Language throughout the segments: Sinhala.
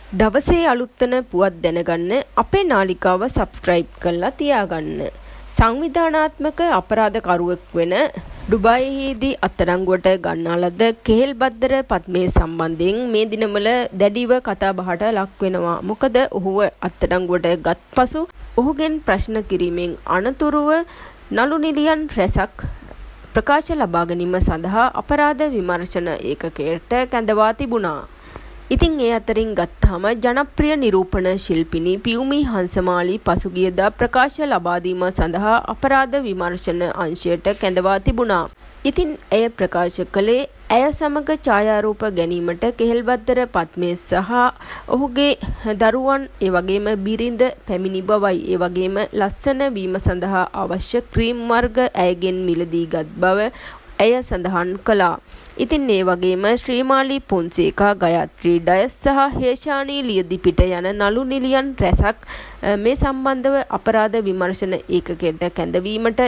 දවසේ අලුත්වන පුවත් දැනගන්න අපේ නාලිකාව සබ්ස්ක්‍රයිබ් කරලා තියාගන්න. සංවිධානාත්මක අපරාධකරුවෙක් වෙන ඩුබායියේදී අත්අඩංගුවට ගන්නා ලද කෙහෙල් බද්දර පද්මේ සම්බන්ධයෙන් මේ දිනවල දැඩිව කතා බහට ලක් වෙනවා. මොකද ඔහුව අත්අඩංගුවට ගත් පසු ඔහුගෙන් ප්‍රශ්න කිරීමෙන් අනතුරුව නළු නිළියන් රැසක් ප්‍රකාශ ලබා ගැනීම සඳහා අපරාධ විමර්ශන ඒකකයට කැඳවා තිබුණා. ඉතින් ඒ අතරින් ගත්තාම ජනප්‍රිය නිරූපණ ශිල්පිනී පියුමි හංසමාලි පසුගියදා ප්‍රකාශ ලබා දීම සඳහා අපරාධ විමර්ශන අංශයට කැඳවා තිබුණා. ඉතින් එය ප්‍රකාශ කළේ ඇය සමග ඡායාරූප ගැනීමට කෙහෙල්බද්දර පද්මේ සහ ඔහුගේ දරුවන් ඒ වගේම බිරිඳ පැමිණි බවයි. ඒ වගේම ලස්සන වීම සඳහා අවශ්‍ය ක්‍රීම් වර්ග ඇයගෙන් මිලදී ගත් බව ඇය සඳහන් කළා. ඉතින් ඒ වගේම ශ්‍රීමාලි පොන්සේකා, ගයත්‍රී ඩයස් සහ හේෂානී ලියදිපිට යන නළු නිළියන් රැසක් මේ සම්බන්ධව අපරාධ විමර්ශන ඒකකයට කැඳවීමට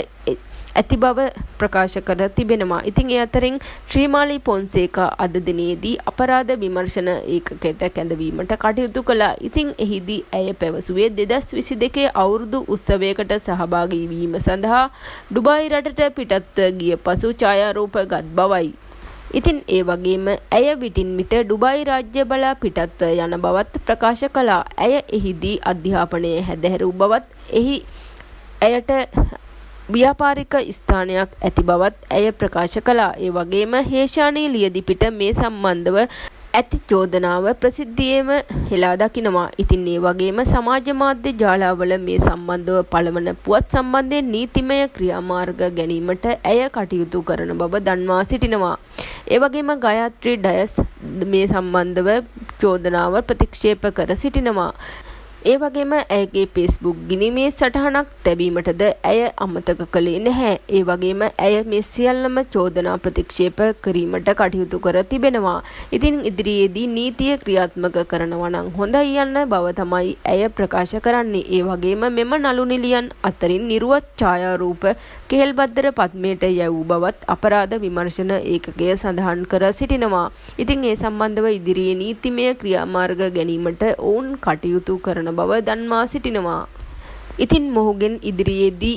ඇති බව ප්‍රකාශ කර තිබෙනවා. ඉතින් ඒ අතරින් ශ්‍රීමාලි පොන්සේකා අද දිනේදී අපරාධ විමර්ශන ඒකකයට කැඳවීමට කටයුතු කළා. ඉතින් එහිදී ඇය පැවසුවේ 2022 අවුරුදු උත්සවයකට සහභාගී වීම සඳහා ඩුබායි රටට පිටත් ගිය පසු ඡායාරූප ගත් බවයි. ඉතින් ඒ වගේම ඇය විටින් විට ඩුබායි රාජ්‍ය බලා පිටත් යන බවත් ප්‍රකාශ කළා. ඇය එහිදී අධ්‍යාපනයේ හැදෑරූ බවත් එහි ඇයට ව්‍යාපාරික ස්ථානයක් ඇති බවත් ඇය ප්‍රකාශ කළා. ඒ වගේම හේෂානී ලියදිපිට මේ සම්බන්ධව ඇති චෝදනාව ප්‍රසිද්ධියේම හෙලා දකිනවා. ඉතින් ඒ වගේම සමාජ මාධ්‍ය ජාලාවල මේ සම්බන්ධව පළවන පුවත් සම්බන්ධයෙන් නීතිමය ක්‍රියාමාර්ග ගැනීමට ඇය කටයුතු කරන බව දන්වා සිටිනවා. ඒ වගේම ගයත්‍රී ඩයස් මේ සම්බන්ධව චෝදනාව ප්‍රතික්ෂේප කර සිටිනවා. ඒ වගේම ඇයගේ Facebook ගිණීමේ සටහනක් තැබීමටද ඇය අමතක කළේ නැහැ. ඒ වගේම ඇය මේ සියල්ලම චෝදනා ප්‍රතික්ෂේප කිරීමට කටයුතු කර තිබෙනවා. ඉතින් ඉදිරියේදී නීතිය ක්‍රියාත්මක කරනවා නම් හොඳයි යන්න බව තමයි ඇය ප්‍රකාශ කරන්නේ. ඒ වගේම මෙම නළු නිළියන් අතරින් නිර්වත් ඡායාරූප කෙහෙල්බද්දර පද්මේට යැවූ බවත් අපරාධ විමර්ශන ඒකකය සඳහන් කර සිටිනවා. ඉතින් ඒ සම්බන්ධව ඉදිරියේ නීතිමය ක්‍රියාමාර්ග ගැනීමට ඔවුන් කටයුතු කරන බව දන්වා සිටිනවා. ඉතින් මොහුගෙන් ඉදිරියේදී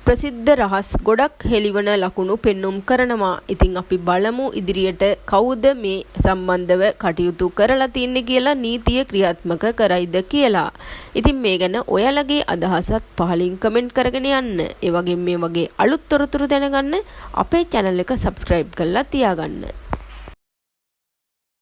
ප්‍රසිද්ධ රහස් ගොඩක් හෙළිවන ලකුණු පෙන්눔 කරනවා. ඉතින් අපි බලමු ඉදිරියට කවුද මේ සම්බන්ධව කටයුතු කරලා තින්නේ කියලා, නීතිය ක්‍රියාත්මක කරයිද කියලා. ඉතින් මේ ගැන ඔයාලගේ අදහසත් පහලින් කමෙන්ට් කරගෙන යන්න. ඒ වගේම මේ වගේ අලුත් තොරතුරු දැනගන්න අපේ channel එක subscribe කරලා තියාගන්න.